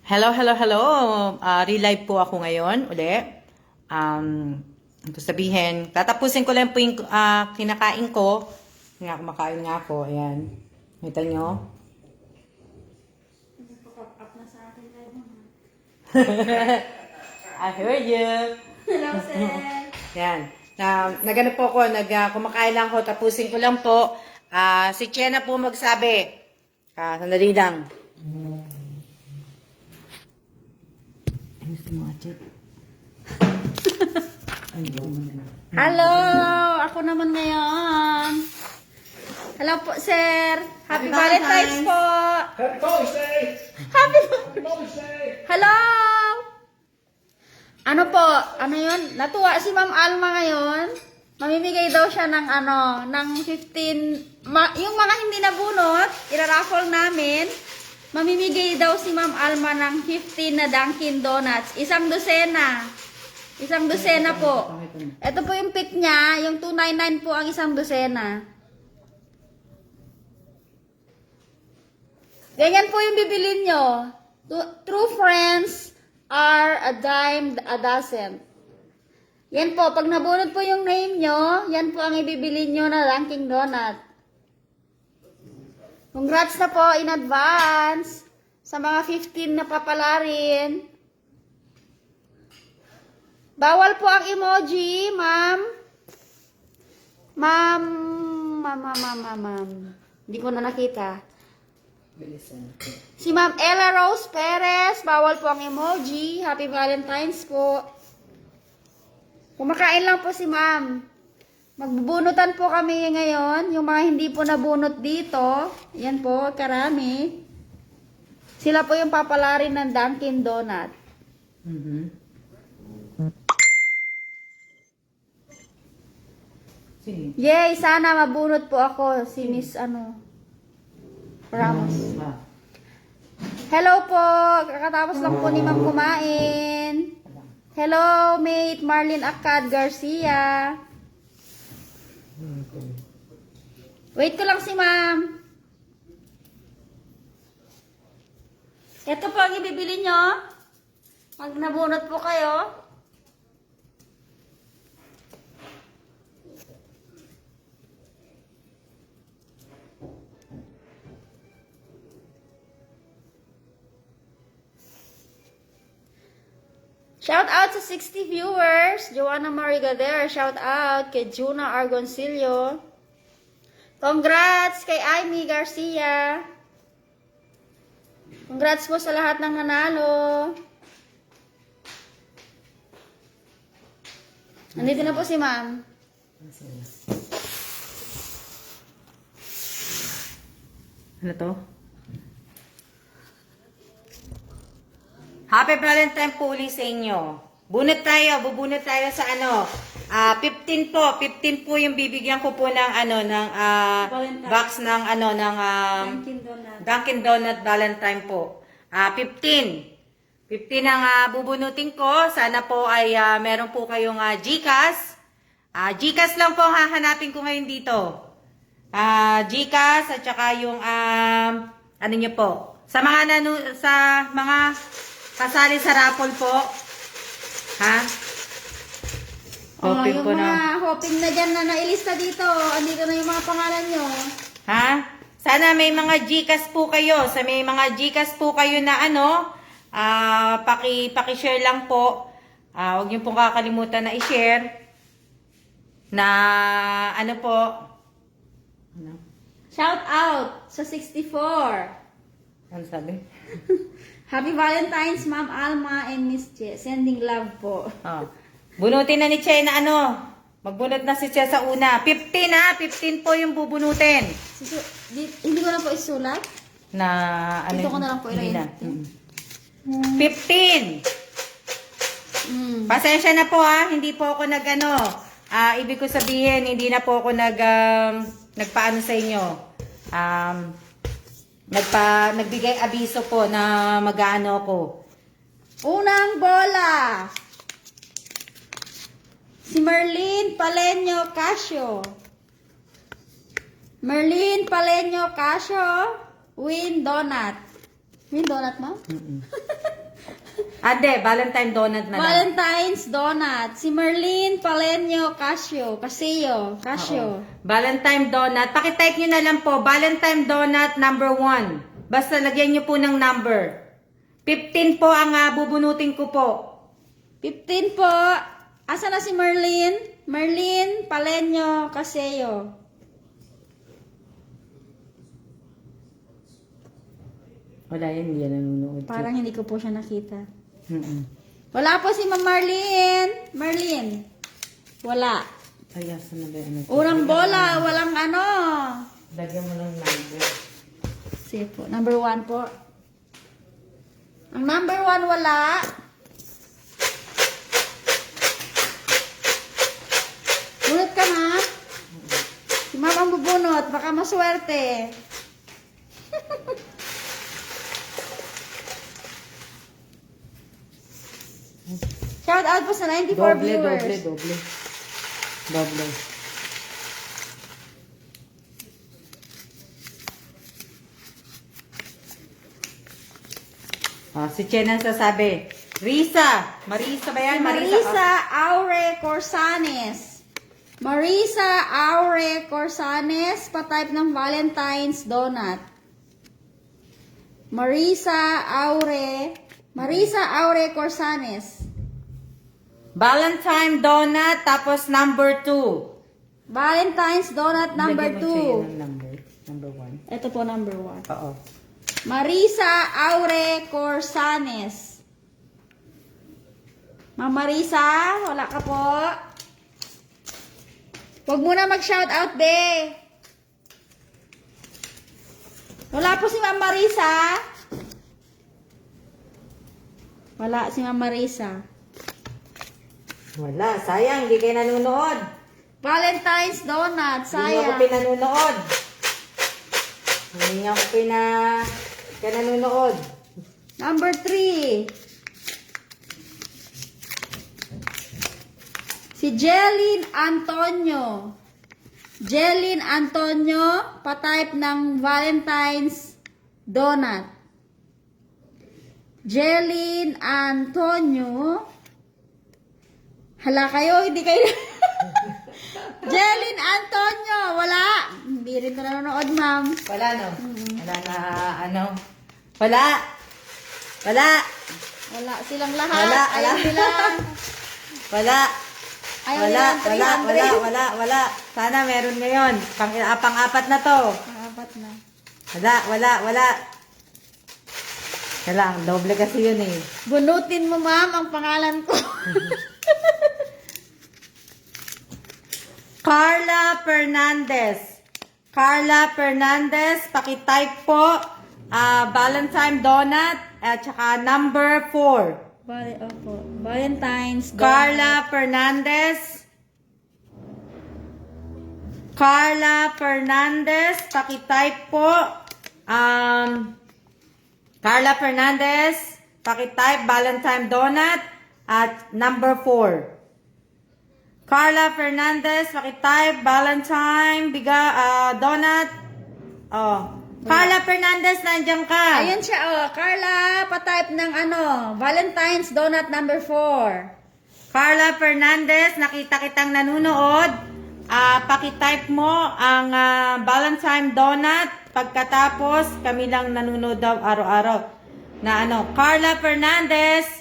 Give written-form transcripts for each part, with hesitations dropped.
Hello, hello, hello. Relive po ako ngayon uli. Ito sabihin, tatapusin ko lang po yung kinakain ko. Nga, kumakain nga ako. Ayan. Kita nyo? Nagpa-pop-up na sa akin tayo. I heard you. Hello, sir. Yan. Nagano po ako, kumakain lang ako, tapusin ko lang po. Si Chena po magsabi. Sandali lang. Hello! Ako naman ngayon. Hello po, sir. Happy Valentine's po. Happy Father's Day! Happy Happy Mother's Day! Hello! Ano po? Ano yun? Natuwa si Ma'am Alma ngayon. Mamimigay daw siya ng ng 15, yung mga hindi nabunot, iraraffle namin. Mamimigay daw si Ma'am Alma ng 15 na Dunkin Donuts. Isang dosena. Isang dosena po. Ito po yung pick niya. Yung 299 po ang isang dosena. Ganyan po yung bibilin nyo. True friends are a dime a dozen. Yan po. Pag nabunod po yung name nyo, yan po ang ibibilin nyo na Dunkin Donut. Congrats na po in advance sa mga 15 na papalarin. Bawal po ang emoji, ma'am. Ma'am. Hindi ko na nakita. Si Ma'am Ella Rose Perez, bawal po ang emoji. Happy Valentine's po. Kumakain lang po si Ma'am. Magbubunutan po kami ngayon. Yung mga hindi po nabunot dito, yan po, karami. Sila po yung papalarin ng Dunkin Donut. Yay, sana mabunot po ako si Miss Ramos. Hello po, kakatapos lang po ni Ma'am kumain. Hello, mate Marlene Akad Garcia. Wait ko lang si Ma'am. Ito po ang ibibili nyo. Pag nabunot po kayo. Shout out sa 60 viewers. Joanna Marigader, shout out kay Juna Argoncillo. Congrats kay Amy Garcia. Congrats po sa lahat ng nanalo. Nandito na po si Ma'am. Ano to? Happy Valentine po ulit sa inyo. Bubunot tayo sa 15 po. 15 po yung bibigyan ko po ng box ng Dunkin Donut Valentine po. 15. 15 ang bubunutin ko. Sana po ay meron po kayong GCash. GCash lang po ang hahanapin ko ngayon dito. GCash at saka yung ano nyo po. Sa mga kasali sa raffle po. Ha? Hoping yung po mga hoping na dyan na nailista dito. Andito na yung mga pangalan nyo. Ha? Sana may mga GCash po kayo. Sa may mga GCash po kayo na paki-share lang po. Huwag niyo pong kakalimutan na i-share. Na po. Shout out sa 64. Ano sabi? Happy Valentine's, Ma'am Alma and Miss Che. Sending love po. Bunutin na ni Che na Magbunot na si Che sa una. 15 15 po yung bubunutin. Hindi ko na po isulat. Ito ko na lang po Hindi ilagay. na. 15. Pasensya na po hindi po ako ibig ko sabihin, hindi na po ako nagpaano sa inyo. Nagbigay abiso po na mag-aano ko. Unang bola. Si Merlin Palenyo Casio. Merlin Palenyo Casio. Win Donut. Win Donut, ma'am? Ade, Valentine donut na lang. Valentine's donut. Si Merlin Palenio Casio. Oo. Valentine donut. Pakitype nyo na lang po, Valentine donut number 1. Basta lagyan nyo po ng number. 15 po ang bubunutin ko po. 15 po. Asa na si Merlin? Merlin Palenio Casio. Wala yan, hindi yan nanonood. Parang hindi ko po siya nakita. Mm-mm. Wala po si Ma'am Marlene. Merlin. Wala. Ay, asan na ba yung ano? Unang bola. Walang ano. Lagyan mo ng number. Sige po. Number 1 po. Ang number 1 wala. Bunot ka na. Si Ma'am ang bubunot. Baka maswerte. Shout out po sa 94 viewers. Doble. Si Chen ang sasabi. Marisa ba yan? Marisa Aure Corsanes. Marisa Aure Corsanes, pa-type ng Valentine's donut. Marisa Aure Corsanes. Valentine donut, tapos number 2. Valentine's donut number Lagyan mo siya 2. ng number 1. Ito po number 1. Oo. Marisa Aure Corsanes. Ma'am Marisa, wala ka po. Huwag muna mag-shout out, be. Wala po si Ma'am Marisa. Wala si Ma'am Marisa. Wala, sayang, hindi kayo nanonood. Valentine's donut, Hindi niyo ako sayang. pinanunood. Hindi niyo ako pinanunood. Number 3. Si Jeline Antonio. Jeline Antonio, pa-type ng Valentine's donut. Jeline Antonio. Hala kayo, hindi kayo. Jeline Antonio, wala. Hindi rin ko nanonood, ma'am. Wala, no? Wala na, ano? Wala. Wala silang lahat. Wala, Ayaw wala. nila. Wala. Ayaw nilang 300. Wala. Sana meron ngayon. Pang-apat na to. Apat na. Wala. Kailangan, doble kasi yun eh. Bunutin mo, ma'am, ang pangalan ko. Carla Fernandez, pakitype po, Valentine donut, at saka number 4. Valentine's donut. Carla Fernandez, pakitype po, Carla Fernandez, pakitype Valentine donut, at number 4. Carla Fernandez, pakitype Valentine donut. Oh. Carla Fernandez, nandiyan ka. Ayun siya, oh. Carla, pa-type ng Valentine's donut number 4. Carla Fernandez, nakita kitang nanonood. Pakitype mo ang Valentine donut. Pagkatapos, kami lang nanonood daw araw-araw. Na Carla Fernandez.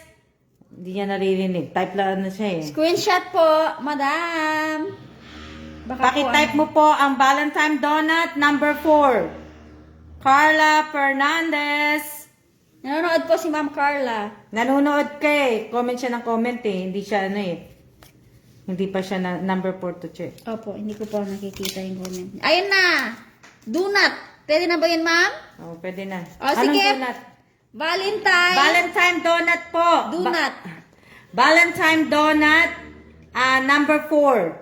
Hindi niya naririnig. Type lang na siya eh. Screenshot po, madam. Baka Pakitype mo po ang Valentine donut number 4. Carla Fernandez. Nanonood po si Ma'am Carla. Nanonood ka eh. Comment siya ng comment eh. Hindi siya Hindi pa siya na number 4 to check. Opo, hindi ko po nakikita yung comment. Ayun na! Donut! Pwede na ba yun, ma'am? Oh, pwede na. Sige. donut? Valentine Donut po. donut. Valentine donut number 4.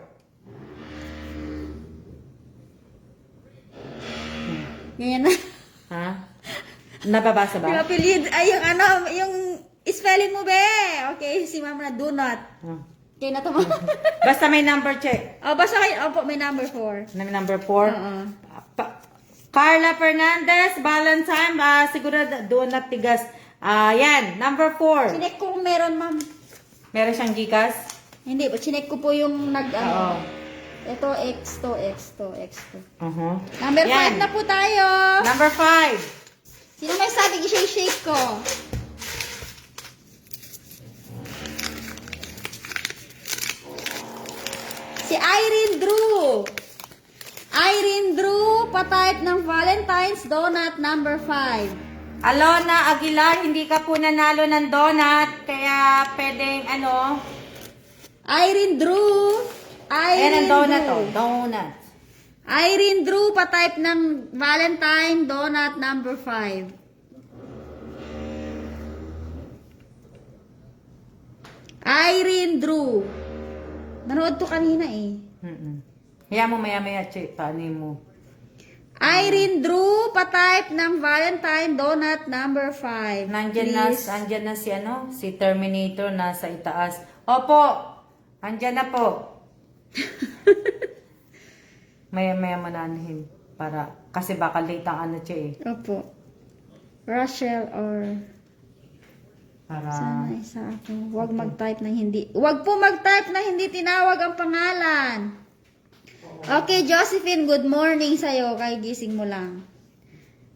Ganyan na. Ha? Nababasa ba? Yung apelyido, ay yung spelling mo, be. Okay, si ma'am na donut. Oh. Okay na to, ma'am. Basta may number check. Basta kayo, opo, may number 4. Number 4. Oo. Carla Fernandez, Valentine, siguro doon na tigas. Yan, number 4. Chinek ko kung meron, ma'am. Meron siyang gikas? Hindi, chinek ko po yung Oo. Ito, X2. Uh-huh. Number 5 Yan. na po tayo. Number 5. Sino may sabi, i-shake ko. Si Irene Drew. Irene Drew, pa-type ng Valentine's Donut number 5. Alona Aguilar, hindi ka po nanalo ng donut, kaya pwedeng Irene Drew. Ayan ang donut donut. Irene Drew, pa-type ng Valentine Donut number 5. Irene Drew. Nanood to kanina eh. Kaya mo maya-maya, paano mo? Irene Drew, pa-type ng Valentine Donut number 5. Nandiyan na si Terminator nasa itaas. Opo, andyan na po. Maya-maya mananahin kasi baka late ang Opo. Rachel or para sana isa ako. Huwag mag-type ng hindi. Huwag po mag-type na hindi tinawag ang pangalan. Okay, Josephine, good morning sa'yo. Kay gising mo lang.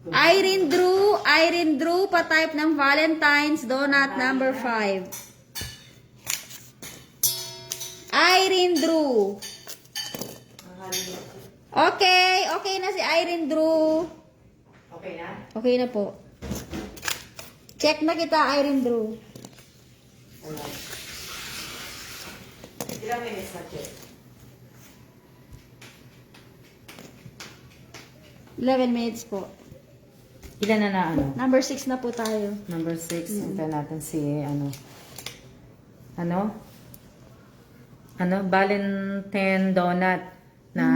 Irene Drew, pa-type ng Valentine's Donut number 5. Irene Drew. Okay na si Irene Drew. okay na? Okay na po. Check na kita, Irene Drew. Ilang minutes na check? 11 minutes po. Ilan na Number 6 na po tayo. Number 6, hintayin natin si Valentine Donut na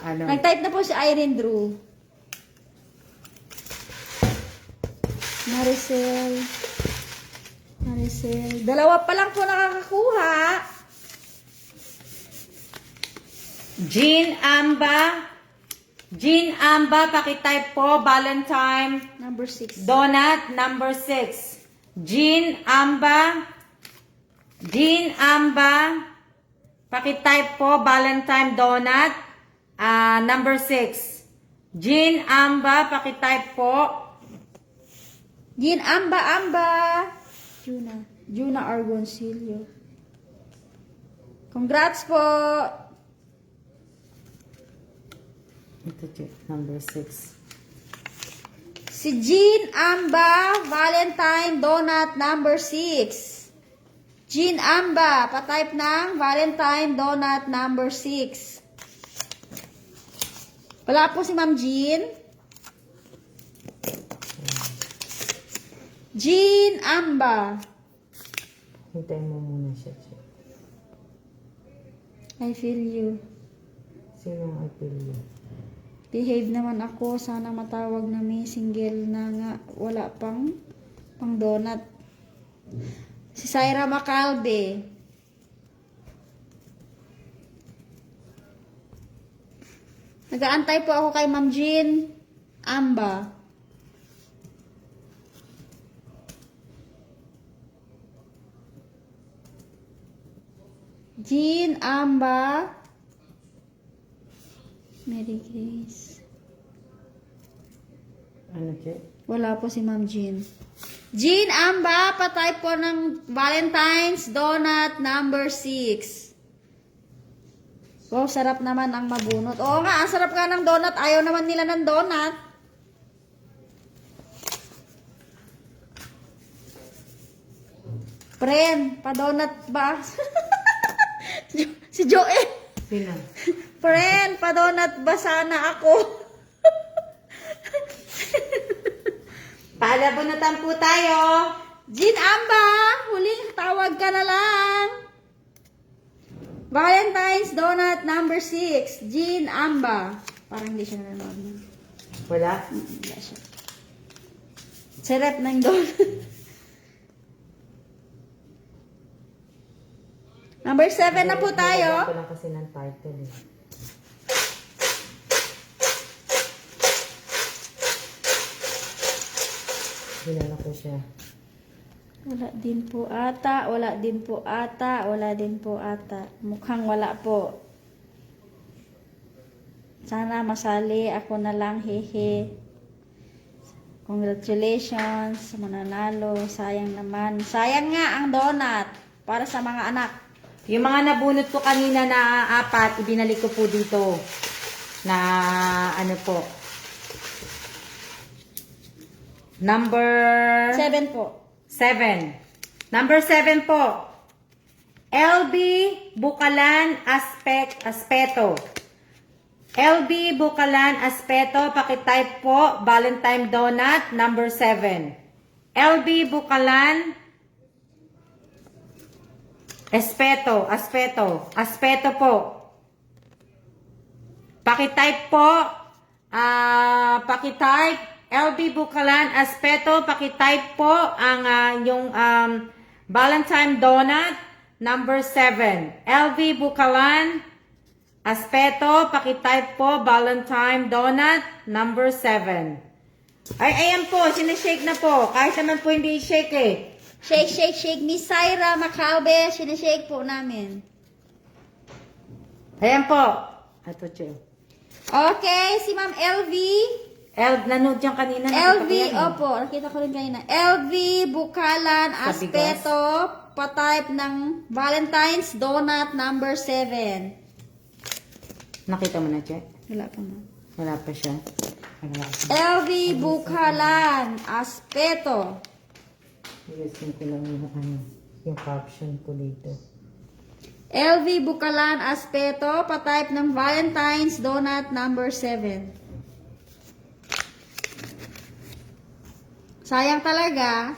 Nag-type na po si Irene Drew. Maricel. Dalawa pa lang po nakakakuha. Jean Amba, pakitype po, Valentine Number 6. Donut number 6. Jean Amba, pakitype po, Valentine Donut number 6. Jean Amba, pakitype po. Jean Amba. Juna Argoncillo. Congrats po. Ito check, number 6. Si Jean Amba, Valentine Donut number 6. Jean Amba, pa-type ng Valentine Donut number 6. Wala po si Ma'am Jean. Jean Amba. Hintayin mo muna siya. Check. I feel you. Sinong I feel you? Behave naman ako. Sana matawag na may single na nga. Wala pang donut. Si Syra Macalde. Nag-aantay po ako kay Ma'am Jean Amba. Jean Amba. Mary Grace. Ano check? Wala po si Ma'am Jean. Jean Amba, pa-type po ng Valentine's Donut number 6. Wow, sarap naman ang mabunot. Oo nga, ang sarap nga ng donut. Ayaw naman nila ng donut. Pren, pa-donut ba? Si Joel. Sino? Pren, pa-donut ba sana ako? Palabunutan po tayo. Jean Amba, huling tawag ka na lang. Valentine's Donut number 6. Jean Amba. Parang hindi siya nanonood. Wala? Wala siya. Sarap ng donut. Number 7 na po tayo. Ko lang kasi ng title eh. Kilala ko siya. Wala din po ata, wala din po ata, wala din po ata. Mukhang wala po. Sana masali ako na lang, hehe. Congratulations sa mananalo. Sayang naman. Sayang nga ang donut para sa mga anak. Yung mga nabunot ko kanina na 4, ibinalik ko po dito. Na ano po. Number 7 po. 7. Number 7 po. LB Bukalan Aspeto. LB Bukalan Aspeto, pakitype po, Valentine Donut, number 7. LB Bukalan Aspeto po. Pakitype po, LB Bukalan Aspeto, pakitype po ang yung Valentine Donut, number 7. LB Bukalan Aspeto, pakitype po, Valentine Donut, number 7. Ay, ayan po, sinashake na po. Kahit naman po hindi i-shake eh. Shake, shake, shake. Miss Syra Macaube, sinashake po namin. Ayan po. Ito, Che. Okay, si Ma'am LV. Nanood yan kanina. LV, nakita ko yan eh. opo, nakita ko rin kanina. LV Bukalan Sa bigas. Aspeto, patype ng Valentine's Donut, number 7. Nakita mo na, Che? Wala pa na. Wala pa siya. Wala pa. LV Bukalan Aspeto. Ayusin ko lang yung caption ko dito. LV Bukalan Aspeto, patype ng Valentine's Donut, number 7. Sayang talaga.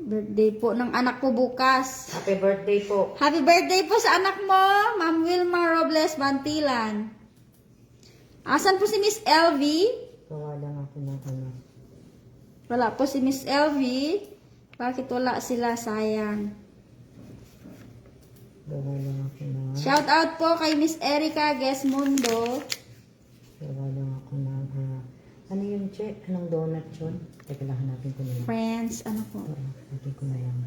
Birthday po ng anak ko bukas. Happy birthday po. Happy birthday po sa anak mo, Ma'am Wilma Robles Bantilan. Asan po si Miss LV? Gawa lang ako ng ano. Wala po si Miss LV. Bakit wala sila? Sayang. Gawa lang ako ng... Shout out po kay Miss Erica Gesmundo. Gawa lang ako ng... ano yun, Che? Anong donut yun? Teka lang, hanapin ko na lang. Friends, ano po? Oo, hanapin ko na yan.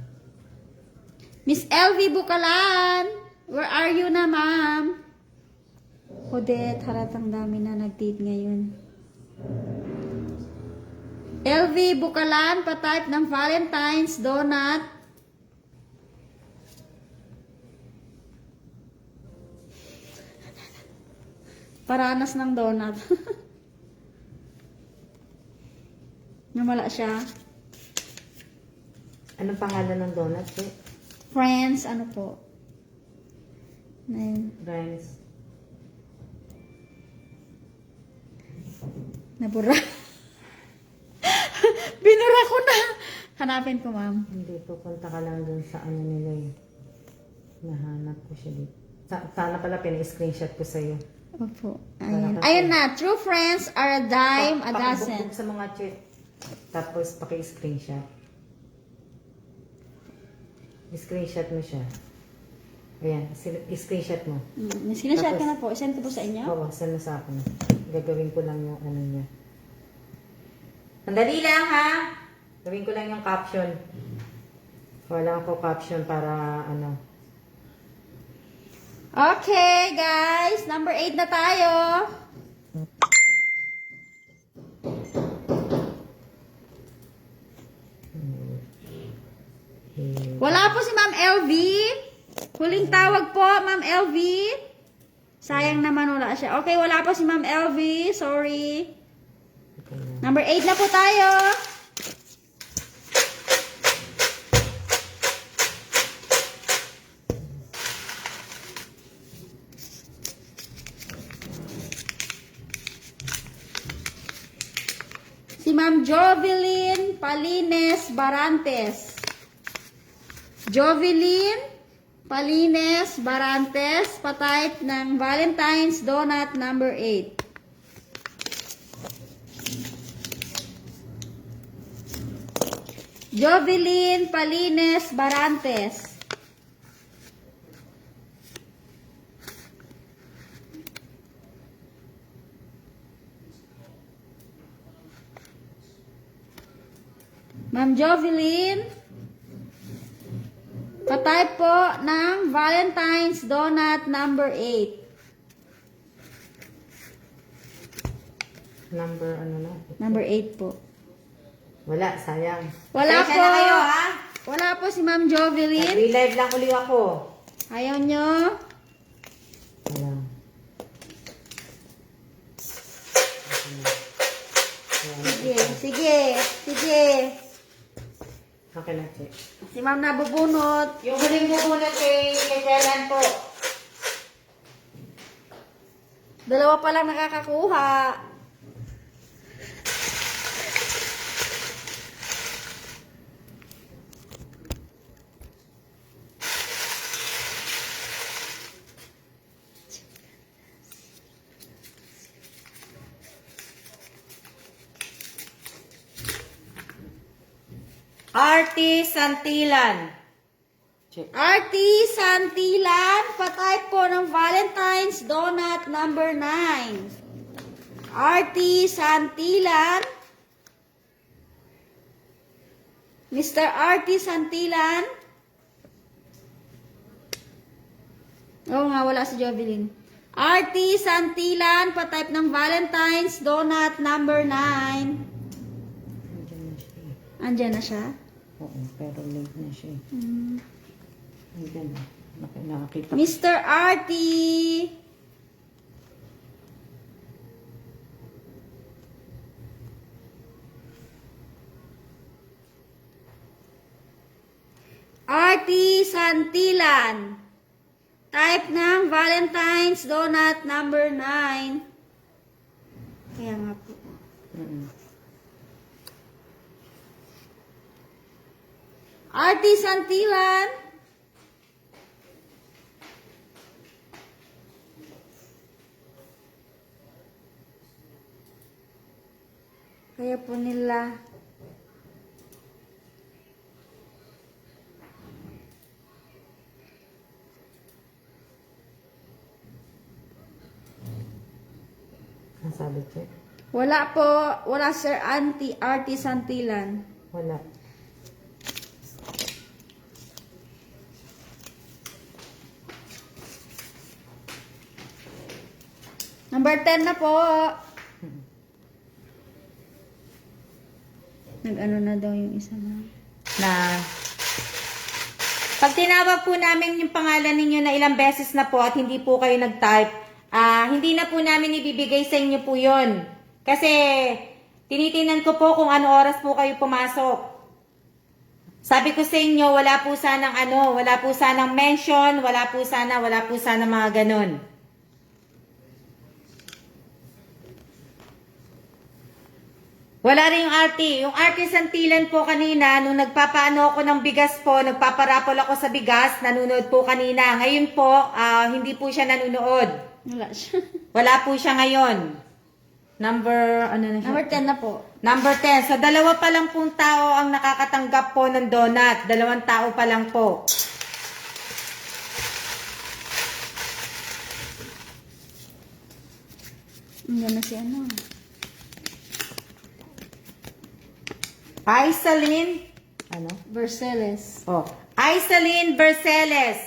Miss LV Bukalan, where are you na, ma'am? Odette, halatang dami na nag-date ngayon. LV Bukalan, patype ng Valentine's Donut. Paranas ng donut. Namala siya. Anong pangalan ng donut, Che? Friends, ano po? Nine. Friends. Nabura. Binura ko na. Hanapin ko, ma'am. Hindi, pupunta ka lang dun sa ano nila eh. Nahanap ko siya dito. Sana pala pina-screenshot ko sa'yo. Opo. Ayun. Ayun na. True friends are a dime a dozen. Pakibukbuk sa mga chat. Tapos paki-screenshot. I-screenshot mo siya. Ayan, i-screenshot mo. Sinashare ko na po. Isend ko po sa inyo. Oo, send mo sa akin. Gagawin ko lang yung ano niya. Sandali lang ha! Gawin ko lang yung caption. Wala ko caption para ano. Okay, guys. Number 8 na tayo. Wala po si Ma'am LV. Huling tawag po, Ma'am LV. Sayang naman wala siya. Okay, wala po si Ma'am LV. Sorry. Number 8 na po tayo. Si Ma'am Jovelyn Palines Barantes. Jovelyn Palines Barantes, patype ng Valentine's Donut number 8. Jovelyn Palines Barantes. Ma'am Jovelyn, pa-type po ng Valentine's Donut number 8. Number ano na? Number 8 po. Wala, sayang. Wala Pasensya po. na kayo, ha? Wala po si Ma'am Jovelyn. Nag-relive lang uli ako. Ayaw nyo. Wala. Sige, sige, sige. Okay na, check. Si Ma'am nabubunot. Yung huling bubunot kay Kailan po. Dalawa pa lang nakakakuha. Artie Santilan. Check. Artie Santilan, pa-type po ng Valentine's Donut number 9. Artie Santilan. Mr. Artie Santilan. Oo nga, wala si Jovelyn. Artie Santilan, pa-type ng Valentine's Donut number 9. Andiyan na siya. Andyan na siya? Oo, pero late na siya. Andiyan na. Nakakita ko. Mr. Artie. Artie Santilan. Type ng Valentine's Donut number 9. Kaya nga po. Mm-mm. Artie Santilan. Kaya po nila. Ang sabi, check. Wala po. Wala Sir Artie Santilan. Wala. Number 10 na po. Nag-ano na daw yung isa na. Pag tinawag po namin yung pangalan ninyo na ilang beses na po at hindi po kayo nag-type, hindi na po namin ibibigay sa inyo po yun. Kasi tinitingnan ko po kung ano oras po kayo pumasok. Sabi ko sa inyo, wala po sanang mention, wala po sana mga ganun. Wala rin yung Artie. Yung Artie Santilan po kanina, nung nagpapaano ako ng bigas po, nagpaparapol ako sa bigas, nanonood po kanina. Ngayon po, hindi po siya nanonood. Wala siya. Wala po siya ngayon. Number, ano na siya? Number 10 na po. Number 10. So, dalawa pa lang pong tao ang nakakatanggap po ng donut. 2 tao pa lang po. Yan na si ano. Aisalyn, ano? Verceles. Oh. Aisalyn Berceles.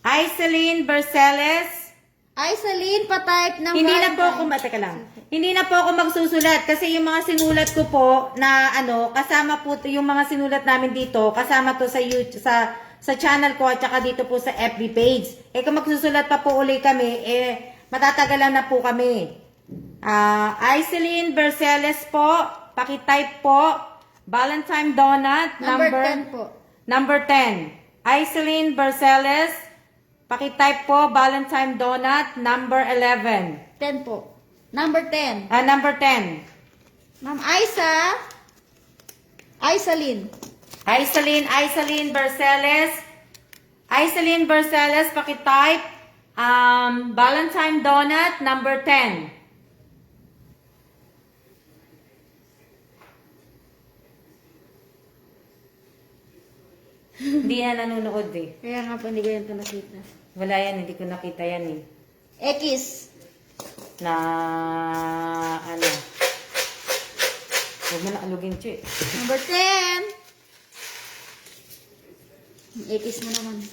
Aisalyn Berceles. Aisalyn, pa-type ng Hindi na po Valentine. ako, teka lang. Hindi na po ako magsusulat kasi yung mga sinulat ko po na ano, kasama po yung mga sinulat namin dito, kasama to sa YouTube, sa channel ko at saka dito po sa FB page. Eh kung magsusulat pa po uli kami, matatagalan na po kami. Aisalyn Berceles po, paki-type po, Valentine Donut, Number 10 po. Number 10. Aisalyn Berceles, paki-type po, Valentine Donut, number 11. 10 po. Number 10. Number 10. Ma'am Aisalyn. Aisalyn Berceles. Aisalyn Berceles, paki-type, Valentine Donut, number 10. Hindi yan nanonood eh. Kaya nga po hindi ko yan ito nakita. Wala yan, hindi ko nakita yan eh. X. Na ano. Huwag mo na alugin, Che. Number 10. Ipis mo naman.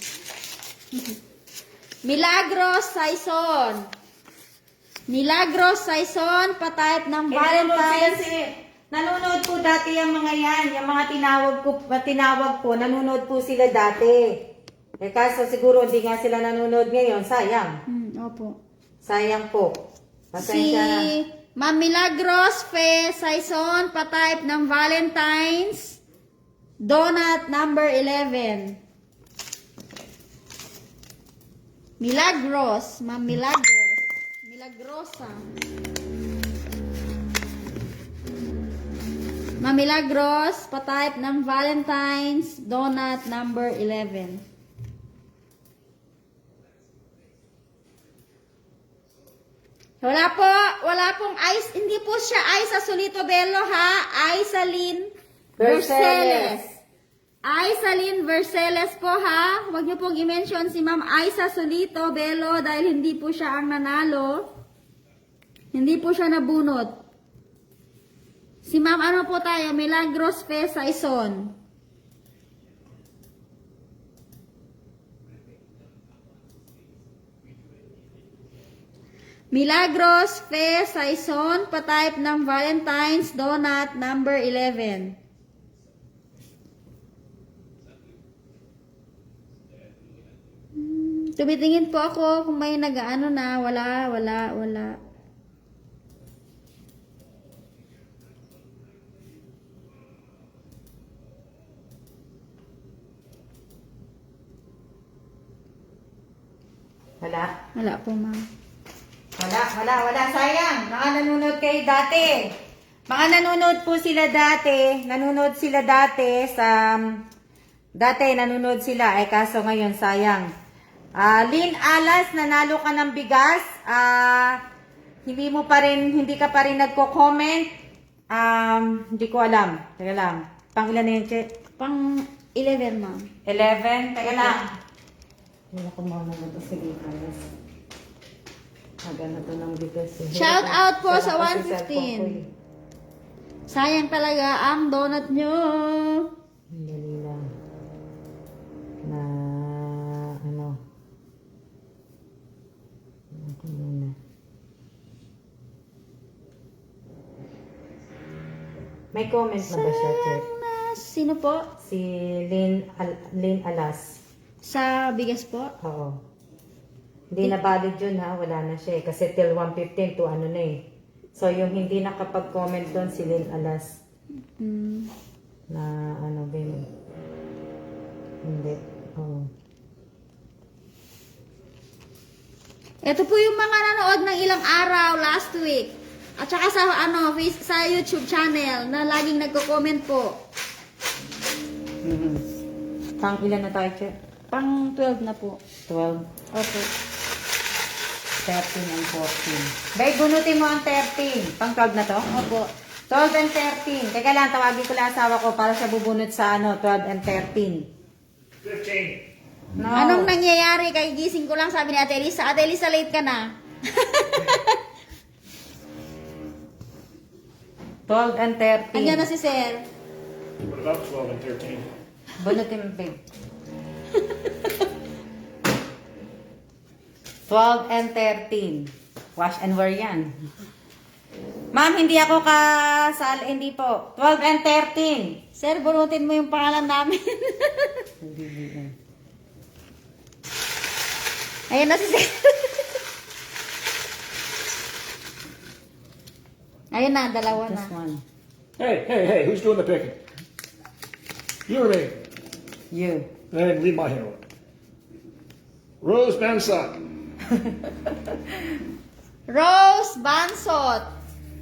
Milagros Saison. Milagros Saison, pa-type ng Valentine's. Nanonood po dati yung mga yan. Yung mga tinawag po, nanonood po sila dati. Eh kaso siguro hindi nga sila nanonood ngayon. Sayang. Opo. Sayang po. Si Pasensya na. Ma'am Milagros Fe Saison, pa-type ng Valentine's. Donut number 11. Milagros. Ma'am Milagros. Milagrosa. Ma'am Milagros, pa-type ng Valentine's. Donut number 11. Wala pong ice, hindi po siya Aiza Solito Bello ha, Aisalyn Verceles. Aisalyn Verceles po ha, huwag niyo pong i-mention si Ma'am Aiza Solito Bello dahil hindi po siya ang nanalo. Hindi po siya nabunot. Si Ma'am ano po tayo, Milagros Fe Saison. Milagros Fe Saison, pa-type ng Valentine's Donut number 11. Tumitingin po ako kung may nag-ano na. Wala. Wala po, ma'am. Wala. Sayang. Mga nanonood kayo dati. Mga nanonood po sila dati. Nanonood sila dati sa... Dati nanonood sila. Eh kaso ngayon sayang. Lynn Alas, nanalo ka ng bigas. Hindi ka pa rin nagko-comment. Hindi ko alam. Teka lang. Pang ilan na yun, Che? Pang 11, ma'am. 11? Teka lang. Hindi ko muna ito. Sige, Alas. Maganda to ng bigas. Shout out po sa Sarap kasi 115. cellphone ko eh. Sayang talaga ang donut nyo. Dali lang. Na, ano. Ako muna. May comment na ba siya, Chef? Sino po? Si Lynn Alas. Sa bigas po? Oo. Hindi na valid yun ha. Wala na siya eh. Kasi till 1:15 to ano na eh. So yung hindi nakapag-comment doon si Lynn Alas. Na ano ba yun? Hindi. Oo. Ito po yung mga nanood ng ilang araw last week. At saka sa sa YouTube channel na laging nagko-comment po. Pang ilan na tayo, Chef? Pang 12 na po. 12. Okay. 13 and 14. Bay, bunutin mo ang 13. Pang 12 na to? Opo. 12 and 13. Teka lang, tawagin ko lang asawa ko para siya bubunot sa 12 and 13. 15. No. Anong nangyayari? Kay gising ko lang sabi ni Ate Elisa. Ate Elisa, late ka na. 12 and 13. Andiyan na si Sir. What about 12 and 13? Bunutin mo, babe. 12 and 13. Wash and wear yan. Ma'am, hindi ako hindi po. 12 and 13. Sir, bunutin mo yung pangalan namin. Hindi, hindi. Ayun na si Sir. Ayun na, dalawa na. Just one. Hey, who's doing the picking? You or me? You. Then leave my hand alone. Rose Bansot. Rose Bansot.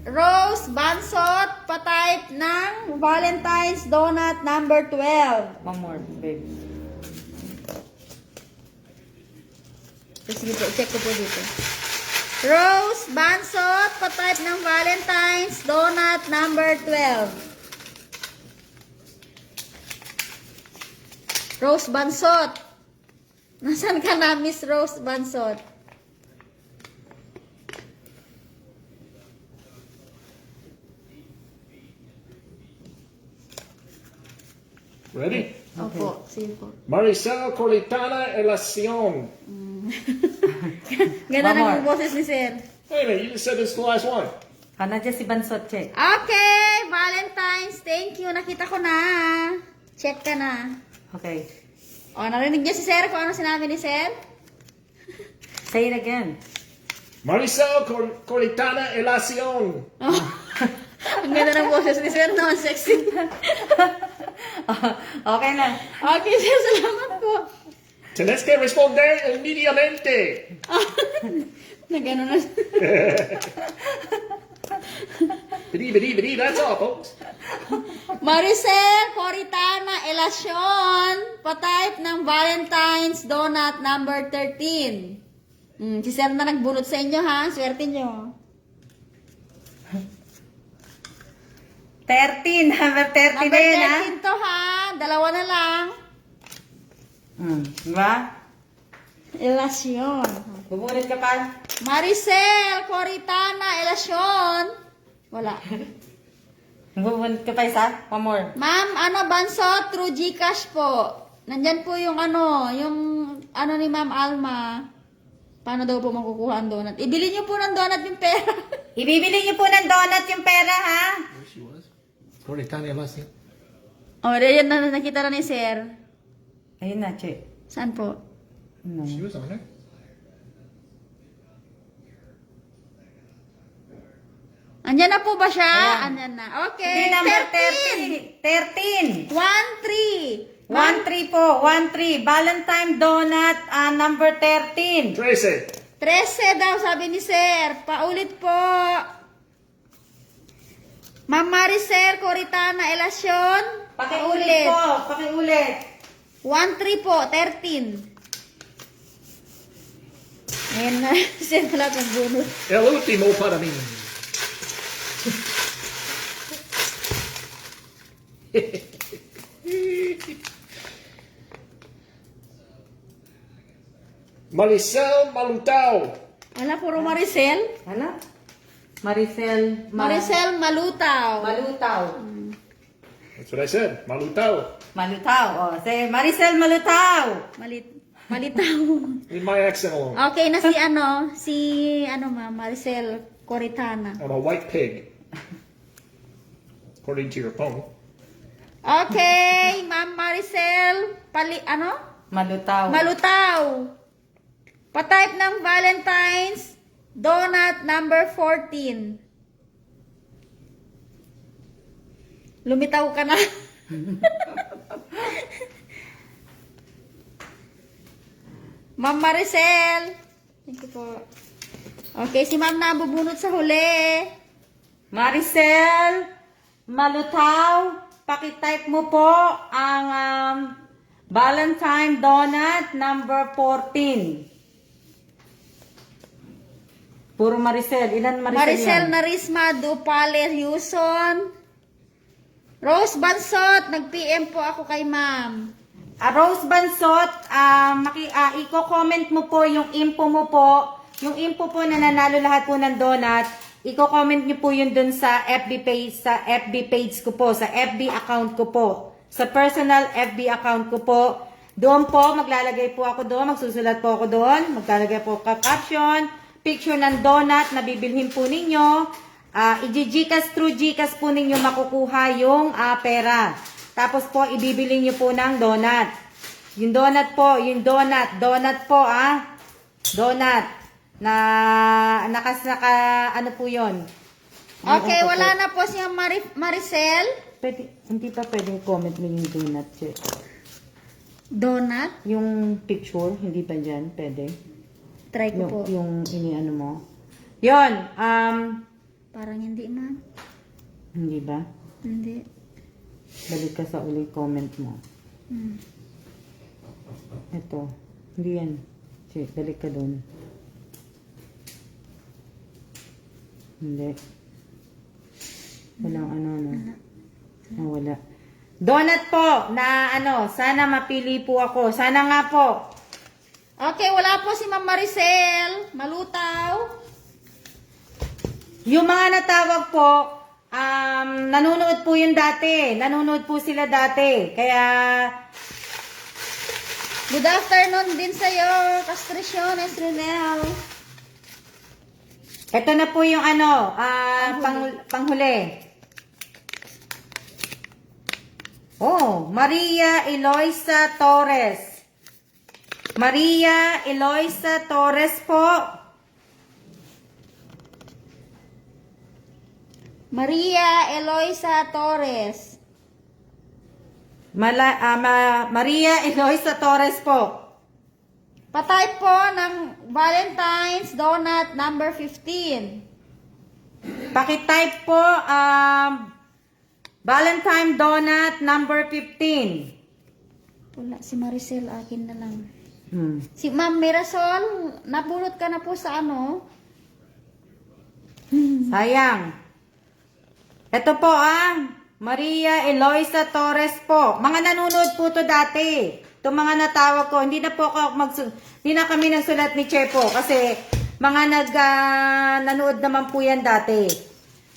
Rose Bansot, pa-type ng Valentine's Donut number 12. One more, babe. Sige po, check ko po dito. Rose Bansot, pa-type ng Valentine's Donut number 12. Rose Bansot. Nasaan ka na, Miss Rose Bansot? Ready? Opo, sige po. Maricel Corlitana Elacion. Ganda One more. ng boses ni Sir. Wait a minute, you just said this is the last one. Kana dyan si Bansot, che. Okay, Valentine's. Thank you. Nakita ko na. Check ka na. Okay. O, narinig niyo si Sir kung ano sinabi ni Sir? Say it again. Maricel Corlitana Elacion. Ang ganda ng boses ni Sir, no? Ang sexy. Okay na. Okay, Sir. Salamat po. Tienes que responder inmediatamente. Na gano'n na. Bidi, that's all, folks. Maricel Coritana Elacion. Pa-type ng Valentine's Donut number 13. Si Sir na nagbunot sa inyo, ha? Swerte nyo. 13. Number 30 Number na yun, ha? 13 to, ha? Dalawa na lang. Diba? Elacion. Bubunit ka pa? Maricel Coritana Elacion. Wala. Bubunit ka pa isa? One more. Ma'am, Bansot, through GCash po. Nandyan po yung yung ni Ma'am Alma. Paano daw po makukuha ang donut? Ibili niyo po ng donut yung pera. Ibibili niyo po ng donut yung pera, ha? There she was. Corlitana Elacion. Oh, yan na nakita na ni Sir. Ayun na, che. Saan po? No. She was on there. Andyan na po ba siya? Ayan. Andyan na. Hindi, Okay. number 13. 13. 1-3. 1-3 po. 1-3. Valentine donut, number 13. 13. 13 daw, sabi ni Sir. Paulit po. Ma'am Maricel Coritana Elacion. Pakiulit po. Pakiulit. 1-3 po, 13. Ayan na, Sir wala pang bonus. El último para mí. Maricel Malutao. Wala, puro Maricel. Ano? Maricel. Maricel Malutaw. Malutaw. That's what I said. Malutao. Malutaw. Oh, say Maricel Malutaw. Malitaw. Leave my accent alone. Okay na si ma'am, Maricel Coritana. I'm a white pig. According to your phone. Okay, Ma'am Maricel, Malutaw. Malutaw. Pa-type ng Valentine's donut number 14. Lumitaw ka na. Ma'am Maricel. Thank you po. Okay, si Ma'am na bubunot sa huli. Maricel Malutaw, pakitype mo po ang Valentine donut number 14. Puro Maricel. Ilan Maricel, Maricel yan? Narisma Dupale Yuson. Rose Bansot, nag-PM po ako kay Ma'am. Rose Bansot, i-comment mo po yung info mo po. Yung info po na nanalo lahat po ng donut. I-comment nyo po yun dun sa FB page ko po, sa FB account ko po. Sa personal FB account ko po. Doon po, maglalagay po ako doon, magsusulat po ako doon. Maglalagay po caption, picture ng donut na bibilhin po ninyo. I-Gcash through Gcash po ninyo makukuha yung pera. Tapos po, ibibili nyo po ng donut. Yung donut po, donut po donut. Ano po yun? Okay, wala na po siya Maricel. Hindi pa pwedeng comment mo yung donut, che. Donut? Yung picture, hindi pa dyan, pwede. Try ko po. Yung iniano mo. Yun, Parang hindi man. hindi ba? Hindi. Balik ka sa uli comment mo. Ito, hindi yan. Che, balik ka doon. Hindi. Walang wala. Donut po na sana mapili po ako. Sana nga po. Okay, wala po si Ma'am Maricel. Malutaw. Yung mga natawag po, nanonood po yun dati. Nanonood po sila dati. Kaya, Good afternoon din sa'yo, Castriciones Rinel. ito na po yung ano, panghuli. Oh, Maria Eloisa Torres. Maria Eloisa Torres po. Maria Eloisa Torres. Maria Eloisa Torres po. Patype po ng Valentine's Donut number 15. Pakitype po, Valentine Donut number 15. Wala, si Maricel akin na lang. Hmm. Si Ma'am Mirasol, napulot ka na po sa ano? Sayang. Ito po Maria Eloisa Torres po. Mga nanonood po to dati. Itong mga natawag ko, hindi na kami nagsulat ni Chepo kasi mga nanood naman po yan dati.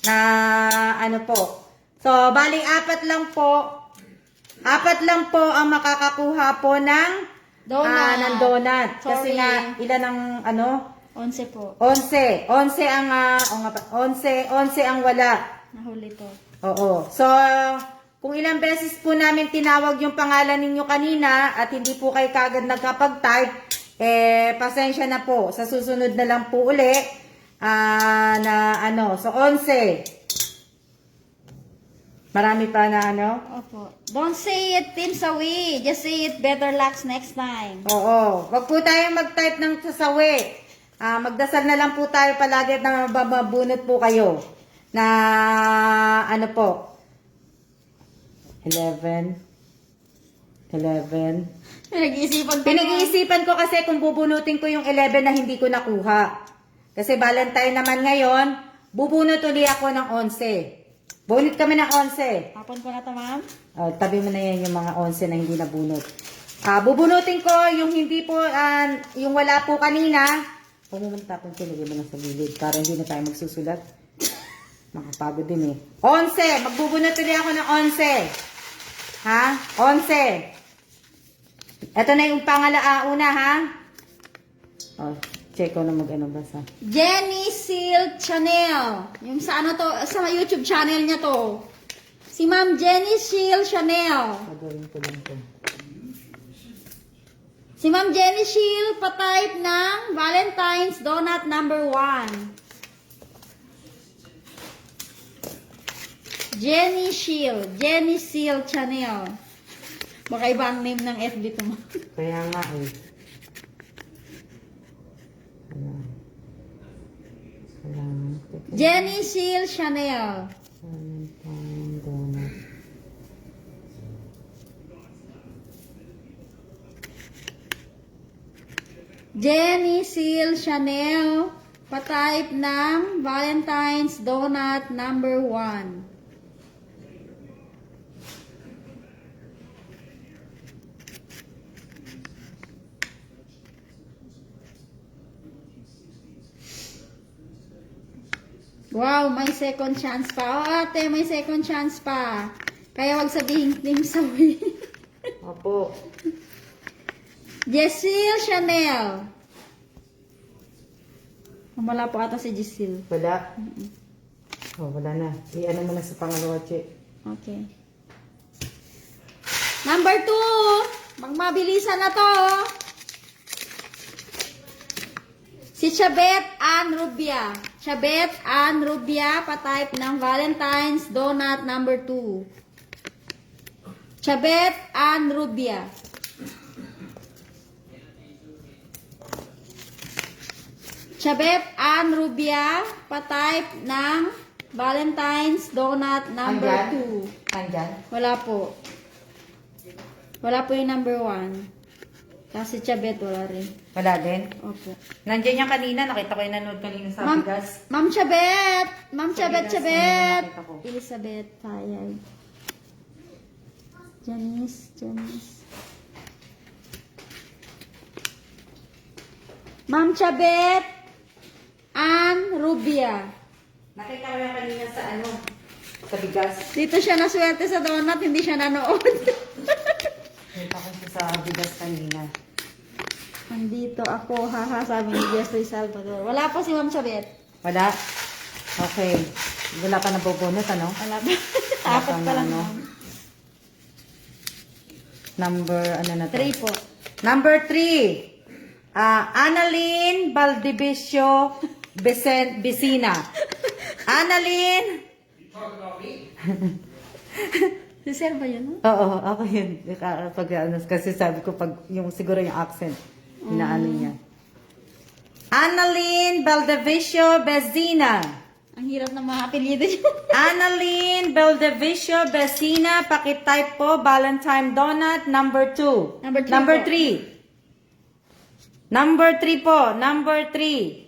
Na ano po. So, bali apat lang po ang makakakuha po ng Donut. ng donut. Kasi Sorry. nga ilan ang 11 po. 11 ang 11 ang wala. Nahuli to. Oo. So, kung ilang beses po namin tinawag yung pangalan ninyo kanina at hindi po kayo kagad nagkapag-type, pasensya na po. Sa susunod na lang po uli, So, 11. Marami pa na Opo. Don't say it, Team Sawi. Just say it better luck next time. Oo. Wag po tayong mag-type ng sasawi. Magdasal na lang po tayo palagi na mababunot po kayo. Na po. 11. Pinag-iisipan ko kasi kung bubunutin ko yung 11 na hindi ko nakuha. Kasi Valentine naman ngayon, bubunot uli ako ng 11. Bunot kami ng 11. Hapon ko na to, ma'am. Tabi mo na yan yung mga 11 na hindi nabunot. Bubunutin ko yung hindi po, yung wala po kanina. Huwag mo man tapon ko, lagay mo na sa gilid para hindi na tayo magsusulat. Makapagod din 11! Magbubunot ulit ako ng 11. 11. Ito na yung una, check ko na basa. Jenny Seal Chanel. Yung sa sa YouTube channel niya to. Si Ma'am Jenny Seal Chanel. Pagawin ko lang to. Si Ma'am Jenny Seal, patype ng Valentine's Donut number 1. Jenny Seal Chanel. Baka iba ang name ng FB to mo. Kaya nga Jenny Seal Chanel. Valentine donut. Jenny Seal Chanel, patype ng Valentine's Donut number 1. Wow, may second chance pa. Oh, ate, may second chance pa. Kaya wag sabihin Team Sawi. Opo. Jessil Chanel. Wala po ata si Jessil. Wala. Wala na. I-ano mo na sa pangalawa, Che. Okay. Number 2. Magmabilisan na to. Si Chabet Ann Rubia. Chabet Ann Rubia, patype ng Valentine's Donut number 2. Chabet Ann Rubia. Chabet Ann Rubia, patype ng Valentine's Donut number 2. Andyan? Wala po. Wala po yung number 1. Kasi Chabet wala rin. Wala din? Opo. Nandiyan yan kanina. Nakita ko yung nanood kanina sa Ma'am, bigas. Ma'am Chabet! Ma'am Chabet, Bigas, Chabet! nakita ko. Elizabeth, Tayag. Janice. Ma'am Chabet! Ann Rubia. Nakita ko yan kanina sa Sa bigas. Dito siya naswerte sa donut, hindi siya nanood. Kita ko siya sa bigas kanina. Andito ako, haha, sabi ni Jeffrey Salvador. Wala pa si Ma'am Chabet. Wala? Okay. Wala pa nabubunot, ano? Wala pa. Apat pa lang. Ano? Number, ano na to? 3 po. Number 3. Annalyn Valdivieso Vicina. Annalyn. Si Sir ba yun? Oo, ako yun. Pag, ano, kasi sabi ko, pag yung siguro yung accent, inaano niya. Annalyn Valdivieso Vicina. Ang hirap ng mga apelyido niya. Annalyn Valdivieso Vicina, pakitype po, Valentine Donut, number 2. Number three Number po. 3. Number 3 po, number 3.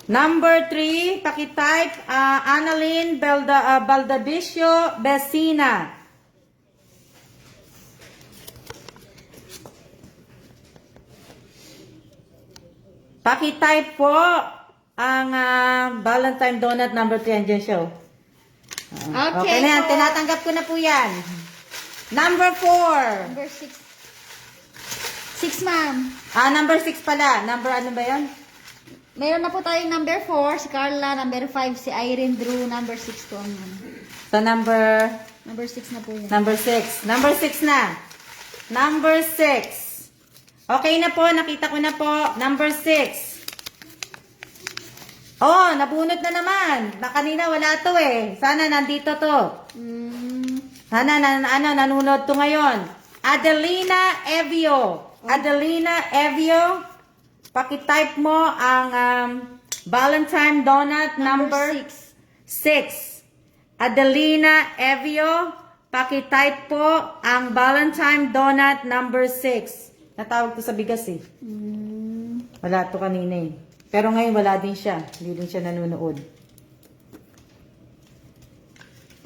Number 3, pakitype, Annalyn Valdivieso Vicina. Pakitype po ang Valentine Donut number 3 andyan siya. Okay na yan. po. Tinatanggap ko na po yan. Number 4. Number 6. 6, ma'am. Number 6 pala. Number ano ba yan? Meron na po tayong number 4, si Carla. Number 5, si Irene Drew. Number 6 po ang ano. So number Number 6 na po yan. number 6. Number 6 na. Number 6. Okay na po. Nakita ko na po. Number 6. Oh, nabunot na naman. Na kanina wala to eh. Sana nandito to. Sana nanunod to ngayon. Adelina Evio. Adelina Evio. Pakitype mo ang Valentine Donut number 6. Adelina Evio. Pakitype po ang Valentine Donut number 6. Natawag ko sa bigas eh. Wala to kanina eh. Pero ngayon wala din siya. Hindi din siya nanonood.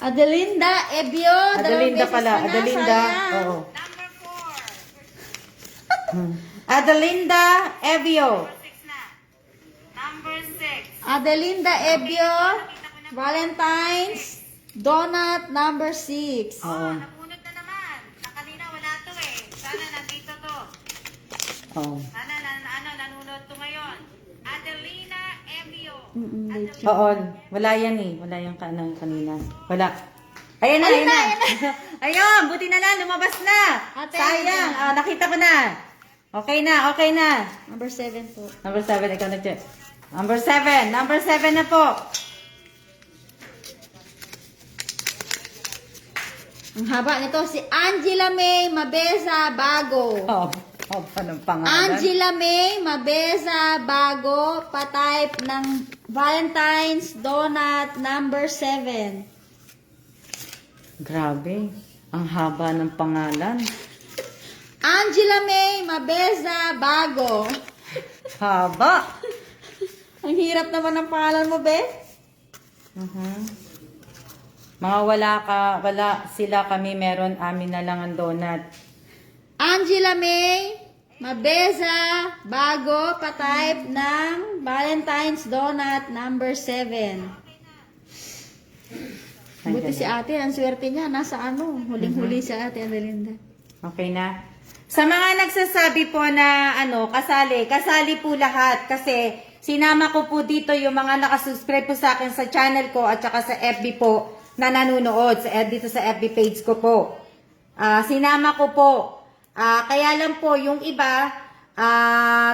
Adelinda Ebio. Adelinda dalawang beses pala. ka na, Adelinda. sayang. Oo. Adelinda Evio. Adelinda Ebio. Valentine's Donut number 6. Oo. Nabunot na naman. Na kanina wala to eh. Sana nandito to. Oo. Sana nanunod to ngayon. Adelina Evio. Oo. Wala yan eh. Wala yung kanina. Wala. Ayan na, Ayun ayan na, na. ayun na. Ayun, buti na lang. Lumabas na. Ate, Sayang. ayun Nakita ko na. Okay na, okay na. Number 7 po. Number 7, ikaw nag-check. Number 7. Number 7 na po. Ang haba nito, si Angela May Mabeza Bago. Oh, pa ng pangalan. Angela May Mabeza Bago, pa-type ng Valentine's Donut number 7. Grabe. Ang haba ng pangalan. Angela May Mabeza Bago. Haba. Ang hirap naman ng pangalan mo, be. Mga wala sila kami, meron amin na lang ang donut. Angela May Mabeza Bago, pa-type ng Valentine's Donut number 7. Buti si ate, ang swerte niya, nasa ano, huling-huli si ate Adelinda. Okay na? Sa mga nagsasabi po na kasali po lahat kasi sinama ko po dito yung mga nakasubscribe po sa akin sa channel ko at saka sa FB po na nanonood dito sa FB page ko po. Sinama ko po. Kaya lang po yung iba,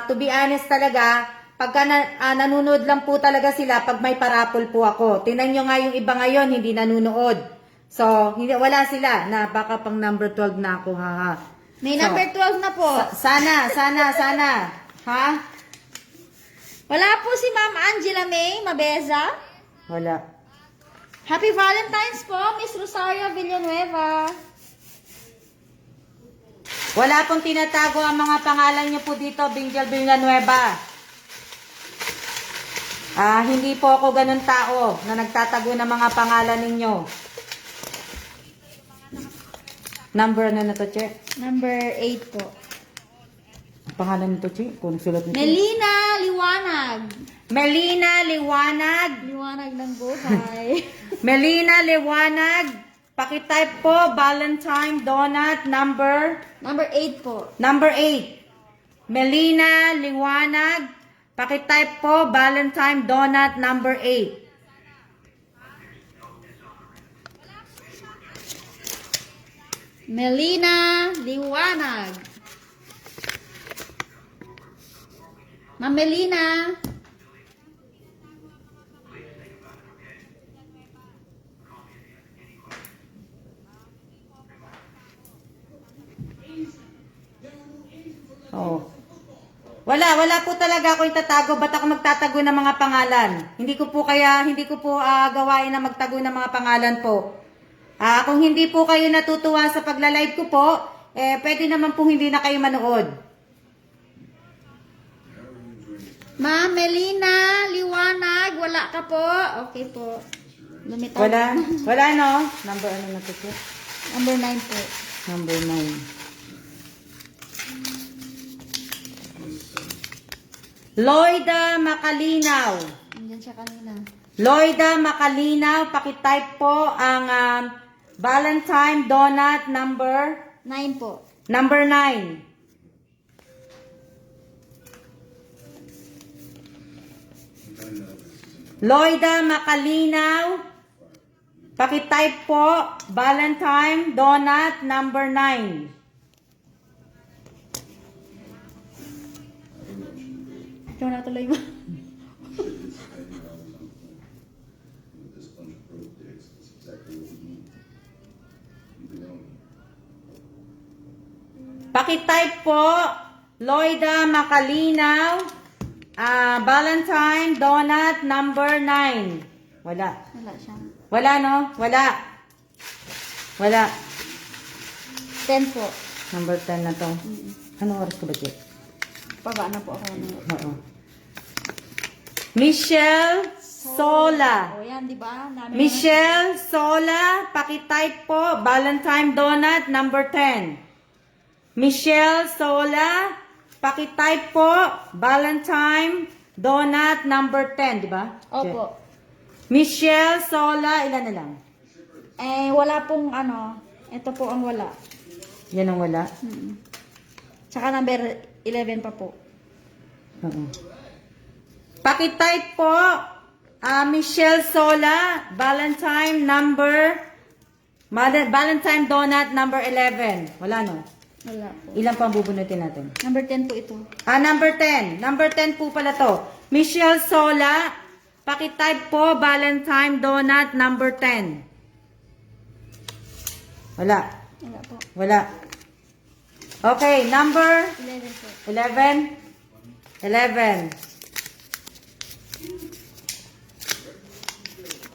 to be honest talaga, pagka nanonood lang po talaga sila pag may parapol po ako. Tingnan nyo nga yung iba ngayon, hindi nanonood. So, wala sila na baka pang number 12 na ako, haha. May number 12 na po. Sana. Ha? Wala po si Ma'am Angela May Mabeza. Wala. Happy Valentine's po, Miss Rosario Villanueva. Wala pong tinatago ang mga pangalan niyo po dito, Binjal Villanueva. Hindi po ako ganun tao na nagtatago ng mga pangalan ninyo. Number ano na to, Che? Number 8 po. Ang pangalan nito, Che? Kung sulat nito. Melina Liwanag. Melina Liwanag. Liwanag ng buhay. Melina Liwanag. Pakitype po, Valentine Donut number Number 8 po. number 8. Melina Liwanag. Pakitype po, Valentine Donut number 8. Melina Liwanag. Ma'am Melina. Oh. Wala po talaga ako itatago. Ba't ako magtatago ng mga pangalan? Hindi ko po gawain na magtago ng mga pangalan po. Kung hindi po kayo natutuwa sa pagla-live ko po, pwede naman po hindi na kayo manood. Ma'am Melina Liwanag, wala ka po? Okay po. Lumitaw. Wala no? Number ano na to po? Number 9 po. Number 9. Lloyda Makalinaw. Andiyan siya kanina. Lloyda Makalinaw, pakitype po ang Valentine Donut number 9 po. number 9. Lloyda Makalinaw, pakitype po Valentine Donut number 9. Ito na tuloy mo. Pakitype po Lloyda Makalinaw, Valentine Donut number 9. Wala. Wala siya. Wala no? Wala. 10 po. Number 10 na to. Anong oras ko ba, Che? Paba na po ako. Oo. Michelle Sola. O yan, di ba? Michelle Sola, pakitype po Valentine Donut number 10. Michelle Sola, pakitype po Valentine Donut number 10, di ba? Opo. Michelle Sola, ilan na lang? Wala pong ano. Ito po ang wala. Yan ang wala. Tsaka number 11 pa po. Oo. Pakitype po Michelle Sola, Valentine Donut number 11. Wala no? Wala po. Ilan pa ang bubunutin natin? Number 10 po ito. Number 10. Number 10 po pala to. Michelle Sola, pakitype po Valentine Donut number 10. Wala. Wala po. Wala. Okay, number 11 po. 11. 11.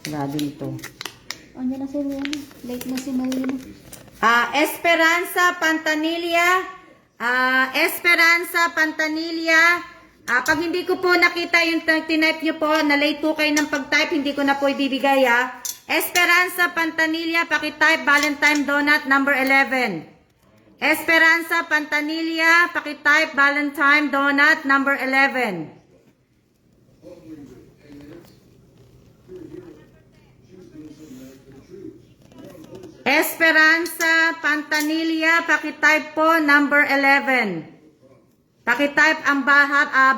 Wala dito. Andiyan na si Melina. Late na si Melina. Esperanza Pantanilla. Esperanza Pantanilla. Pag hindi ko po nakita yung tinype nyo po, na late po kayo ng pag-type, hindi ko na po ibibigay Esperanza Pantanilla, pakitype Valentine Donut number 11. Esperanza Pantanilla, pakitype Valentine Donut number 11. Esperanza Pantanilla, pakitype po number 11. Pakitype ang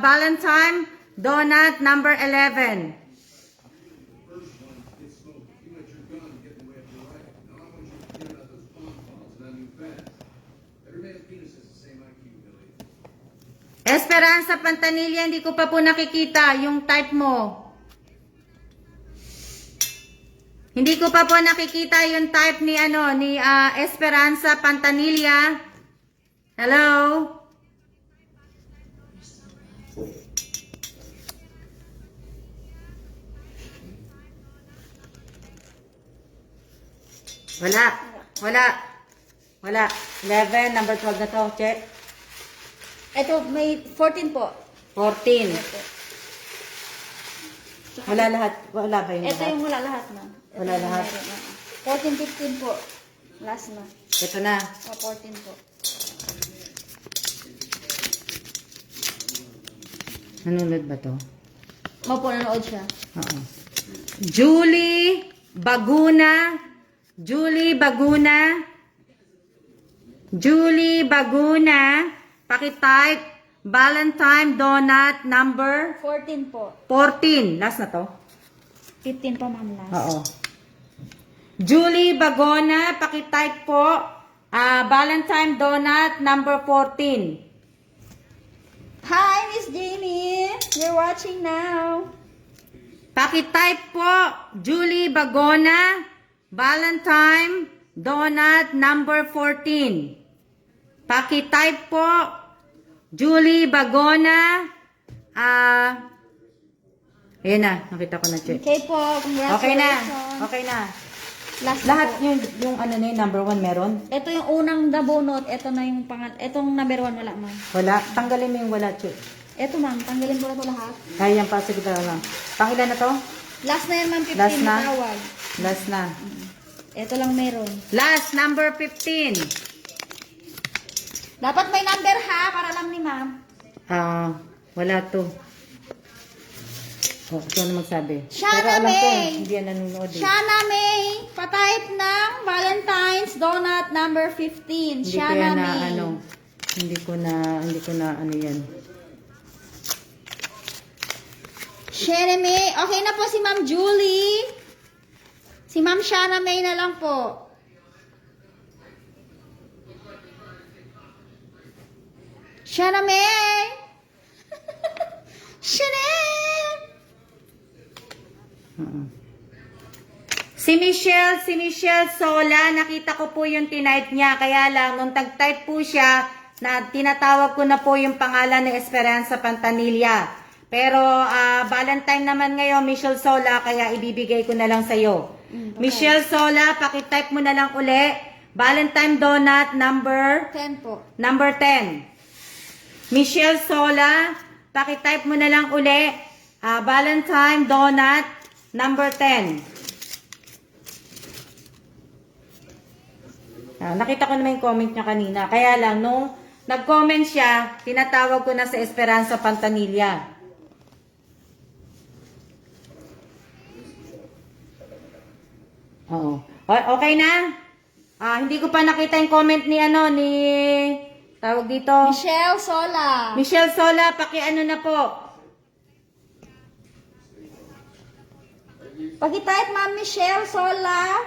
Valentine Donut number 11. Esperanza Pantanilla, hindi ko pa po nakikita yung type mo. Hindi ko pa po nakikita yung type ni Esperanza Pantanilla. Hello? Wala. 11, number 12 na to. Check. Ito, may 14 po. 14. Wala lahat. Wala ba yung Ito lahat? yung wala lahat na. Wala lahat. 14, 15 po. Last na. Ito na. 14 po. Nanonood ba to? Opo, nanood siya. Oo. Julie Baguna. Julie Baguna. Julie Baguna. Pakitype Valentine donut number 14 po. 14. Last na to? 15 po, ma'am, last. Oo. Julie Bagona, pakitype po. Valentine donut number 14. Hi, Miss Jamie. You're watching now. Pakitype po, Julie Bagona, Valentine donut number 14. Pakitype po, Julie Bagona. Ayan na, nakita ko na, check. Okay po, congratulations. Okay na, okay na. Last Lahat na po. yung ano na yun, number 1 meron? Ito yung unang dabunot. Ito na yung itong number 1 wala, ma'am. Wala. Tanggalin mo yung wala, check. Ito, ma'am. Tanggalin ko na ito lahat. Ay, yan pa, sige lang. Pangilan na to? Last na yan, ma'am. 15 Last na? tawag. Last na. Ito lang meron. Last, number 15. Dapat may number ha, para lang ni ma'am. Wala to. Oh, ikaw na magsabi. Shana Pero alam ko, May. hindi yan nanonood eh. Shana May, patype ng Valentine's donut number 15. Hindi ko Shana yan na, May. hindi ko na, ano yan. Shana May. Okay na po si Ma'am Julie. Si Ma'am Shana May na lang po. Shana May. Shana. Si Michelle Sola, nakita ko po yung tinype niya. Kaya lang, nung tag-type po siya, na tinatawag ko na po yung pangalan ni Esperanza Pantanilla. Pero, Valentine naman ngayon, Michelle Sola, kaya ibibigay ko na lang sa'yo. Okay. Michelle Sola, pakitype mo na lang uli. Valentine donut number 10 po. number 10. Michelle Sola, pakitype mo na lang uli. Valentine donut number 10. Nakita ko naman yung comment niya kanina. Kaya lang, nung nag-comment siya, tinatawag ko na sa Esperanza Pantanilla. Oo. Okay na? Hindi ko pa nakita yung comment ni tawag dito. Michelle Sola. Michelle Sola, paki-ano na po. Pag-type Ma'am Michelle Sola,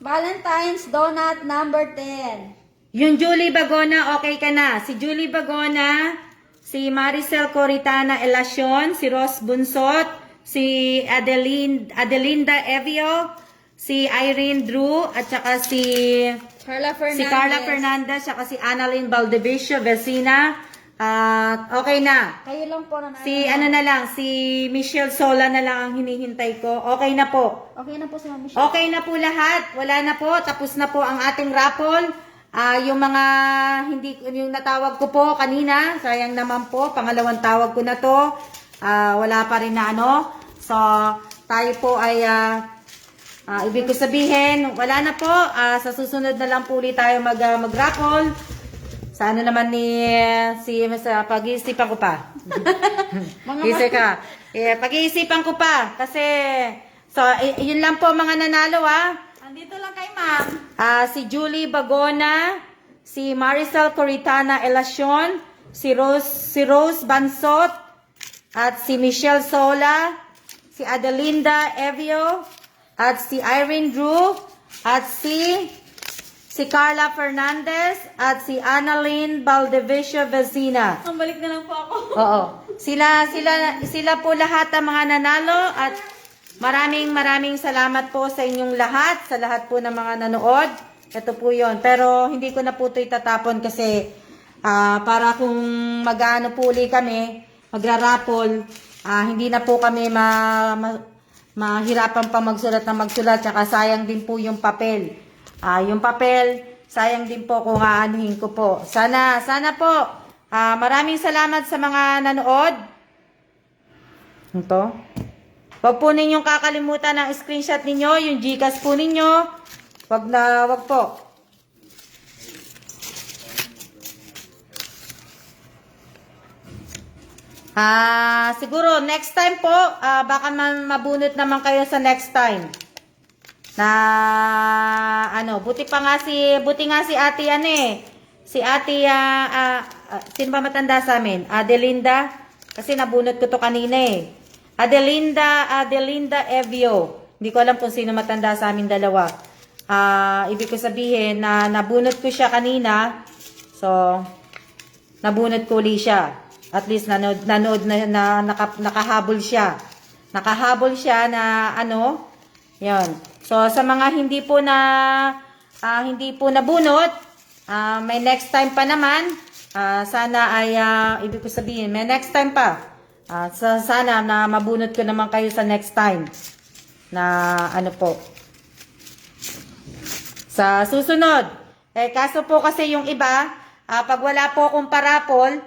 Valentine's donut number 10. Yung Julie Bagona, okay ka na. Si Julie Bagona, si Maricel Coritana Elacion, si Ros Bunsot, si Adelinda Evio, si Irene Drew, at saka si Carla Fernandez, at saka si Annalyn Valdevicio Vecina. Okay na. Kayo lang po na Si Michelle Sola na lang ang hinihintay ko. Okay na po. Okay na po si Ma'am Michelle. Okay na po lahat. Wala na po. Tapos na po ang ating raffle. Yung mga yung natawag ko po kanina, sayang naman po. Pangalawang tawag ko na to. Wala pa rin na ano. So, tayo po ay ibig ko sabihin, wala na po. Sa susunod na lang po ulit tayo mag-raffle. Sa ano naman pag-iisipan ko pa. Isip ka. Pag-iisipan ko pa. Kasi, yun lang po mga nanalo Andito lang kay Ma'am. Si Julie Bagona, si Maricel Coritana Elacion, si Rose Bansot, at si Michelle Sola, si Adelinda Evio, at si Irene Drew, at si Carla Fernandez, at si Annalyn Valdevicio Vecina. Ang balik na lang po ako. Oo. Sila po lahat ang mga nanalo at maraming salamat po sa inyong lahat, sa lahat po ng mga nanood. Ito po yon. Pero hindi ko na po ito itatapon kasi para kung mag-ano po uli kami, magra-raffle, hindi na po kami mahirapan pa magsulat, tsaka sayang din po yung papel. Yung papel, sayang din po kung aanuhin ko po. Sana po, maraming salamat sa mga nanood. Ito. Huwag po ninyong kakalimutan ang screenshot ninyo, yung Gcash po ninyo. Wag po. Siguro next time po, baka mabunot naman kayo sa next time. Na buti nga si Ate si Ate sino ba matanda sa amin? Adelinda, kasi nabunot ko to kanina eh. Adelinda Evio. Hindi ko alam kung sino matanda sa amin dalawa. Ibig ko sabihin na nabunot ko siya kanina. So, nabunot ko uli siya. At least nanood na nakahabol siya. Nakahabol siya na yan. So, sa mga hindi po nabunot, may next time pa naman. Sana ay, ibig ko sabihin, may next time pa. Sana na mabunot ko naman kayo sa next time. Na po. Sa susunod. Kaso po kasi yung iba, pag wala po akong parapol,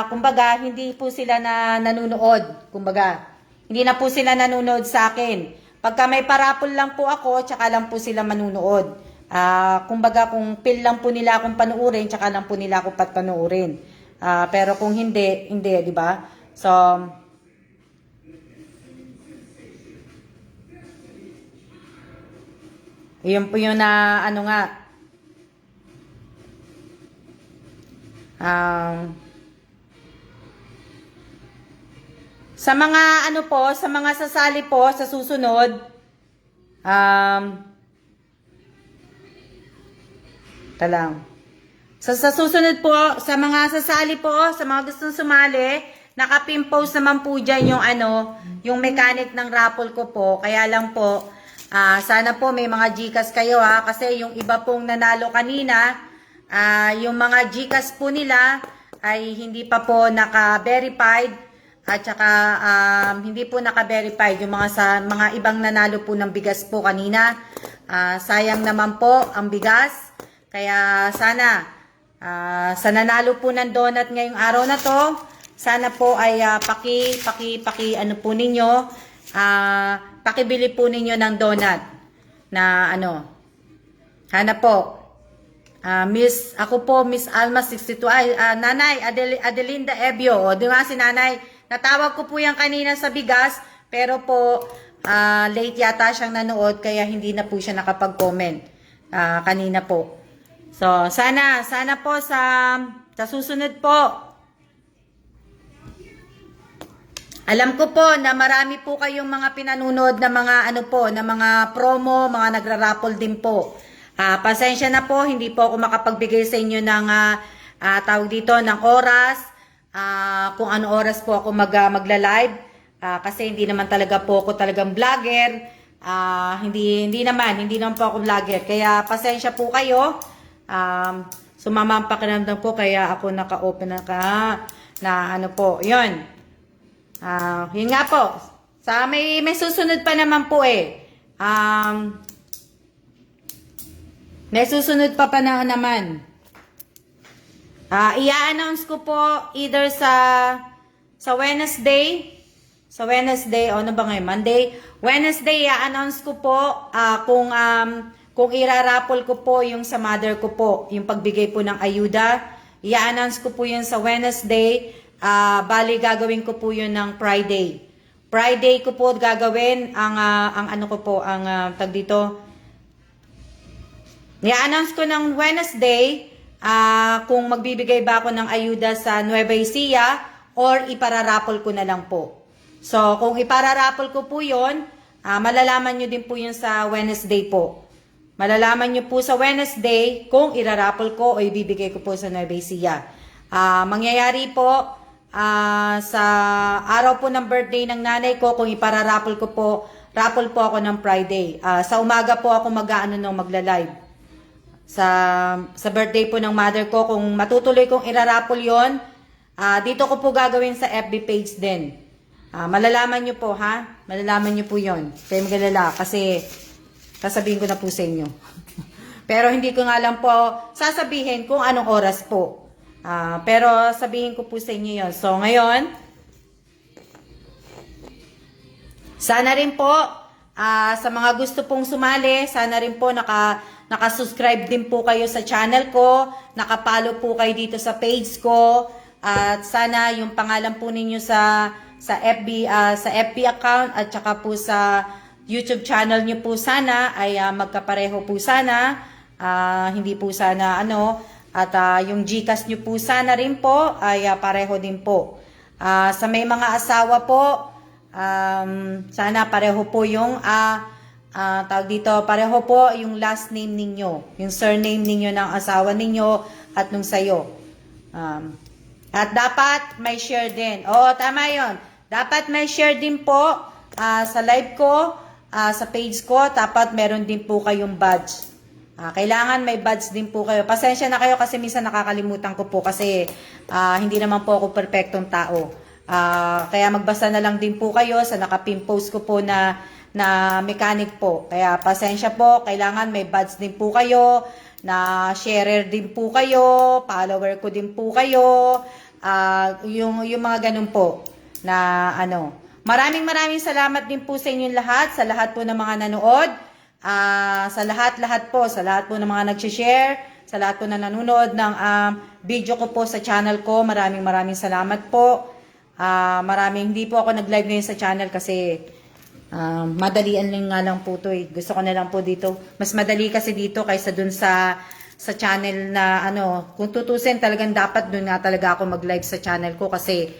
kumbaga, hindi po sila nanunood. Kumbaga, hindi na po sila nanunood sa akin. Pagka may parapol lang po ako, tsaka lang po sila manunood. Kumbaga, kung pil lang po nila akong panuurin, tsaka lang po nila ako panuurin. Pero kung hindi, di ba? So, yun po yun na, sa mga sa mga sasali po sa susunod, sa susunod po, sa mga sasali po, sa mga gustong sumali, naka-pin-post naman po dyan yung yung mechanic ng raffle ko po. Kaya lang po, sana po may mga GCash kayo kasi yung iba pong nanalo kanina, yung mga GCash po nila ay hindi pa po naka-verified. At saka hindi po naka-verified yung mga ibang nanalo po ng bigas po kanina. Sayang naman po ang bigas. Kaya sana sa nanalo po ng donut ngayong araw na to, sana po ay pakibili po ninyo ng donut na Hana po. Miss Alma 62 Nanay Adelinda Evio. O, di ba si Nanay? Natawag ko po yan kanina sa bigas, pero po late yata siyang nanood kaya hindi na po siya nakapag-comment kanina po. So, sana po sa susunod po. Alam ko po na marami po kayong mga pinanunod na mga na mga promo, mga nagra-raffle din po. Pasensya na po, hindi po ako makapagbigay sa inyo ng tawag dito ng oras. Kung ano oras po ako magla-live kasi hindi naman talaga po ako talagang vlogger. Hindi naman po ako vlogger. Kaya pasensya po kayo. Sumama ang pakiramdam ko kaya ako naka-open na po. 'Yun. Yun nga po. May susunod pa naman po eh. May susunod pa naman. I-announce ko po either sa Wednesday. Sa Wednesday, ano ba ngayon? Monday. Wednesday, i-announce ko po kung irarapol ko po yung sa mother ko po, yung pagbigay po ng ayuda. I-announce ko po yun sa Wednesday. Bali, gagawin ko po yun ng Friday. Friday ko po gagawin ang tag dito. I-announce ko ng Wednesday kung magbibigay ba ako ng ayuda sa Nueva Ecija or ipararapol ko na lang po. So, kung ipararapol ko po yun, malalaman nyo din po yun sa Wednesday po. Malalaman nyo po sa Wednesday kung irarapol ko o ibibigay ko po sa Nueva Ecija. Mangyayari po sa araw po ng birthday ng nanay ko, kung ipararapol ko po, rapol po ako ng Friday. Sa umaga po ako magla-live. Sa birthday po ng mother ko, kung matutuloy kong irarapol yon, dito ko po gagawin sa FB page din. Malalaman nyo po, ha? Malalaman nyo po yon. Kaya magalala, kasi sasabihin ko na po sa inyo. Pero hindi ko nga lang po sasabihin kung anong oras po. Pero sabihin ko po sa inyo yon. So, ngayon, sana rin po, sa mga gusto pong sumali, sana rin po nakasubscribe din po kayo sa channel ko, nakapalo po kayo dito sa page ko, At sana yung pangalan po ninyo sa FB account at saka po sa YouTube channel nyo po sana ay magkapareho po sana. Hindi po sana at yung GCash nyo po sana rin po ay pareho din po. Sa may mga asawa po, sana pareho po yung tawag dito, pareho po yung last name ninyo, yung surname ninyo ng asawa ninyo at nung sayo. At dapat may share din. Oo, tama yon. Dapat may share din po sa live ko, sa page ko. Dapat meron din po kayong badge. Kailangan may badge din po kayo. Pasensya na kayo kasi minsan nakakalimutan ko po kasi hindi naman po ako perfectong tao. Kaya magbasa na lang din po kayo sa nakapin post ko po na mechanic po. Kaya pasensya po, kailangan may badge din po kayo, na sharer din po kayo, follower ko din po kayo, yung mga ganun po na Maraming salamat din po sa inyong lahat, sa lahat po ng mga nanood, sa lahat po ng mga nag-share, sa lahat po na nanonood ng video ko po sa channel ko. Maraming salamat po. Hindi po ako nag-live ngayon sa channel kasi madalian lang po to eh. Gusto ko na lang po dito. Mas madali kasi dito kaysa dun sa channel na kung tutusin talagang dapat dun nga talaga ako mag-live sa channel ko kasi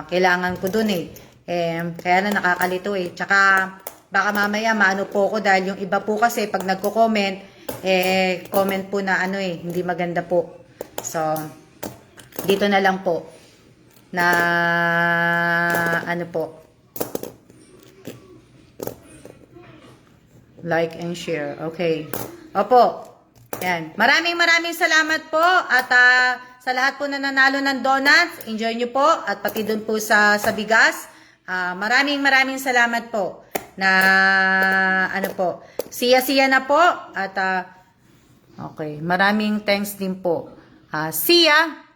kailangan ko dun eh. Kaya na nakakalito eh. Tsaka baka mamaya maano po ako dahil yung iba po kasi pag nagko-comment comment po na hindi maganda po. So dito na lang po na po, like and share. Okay. Opo. Yan. Maraming salamat po at sa lahat po na nanalo ng donuts, enjoy nyo po at pati dun po sa bigas. Maraming salamat po na po. Siya na po at okay. Maraming thanks din po. See ya.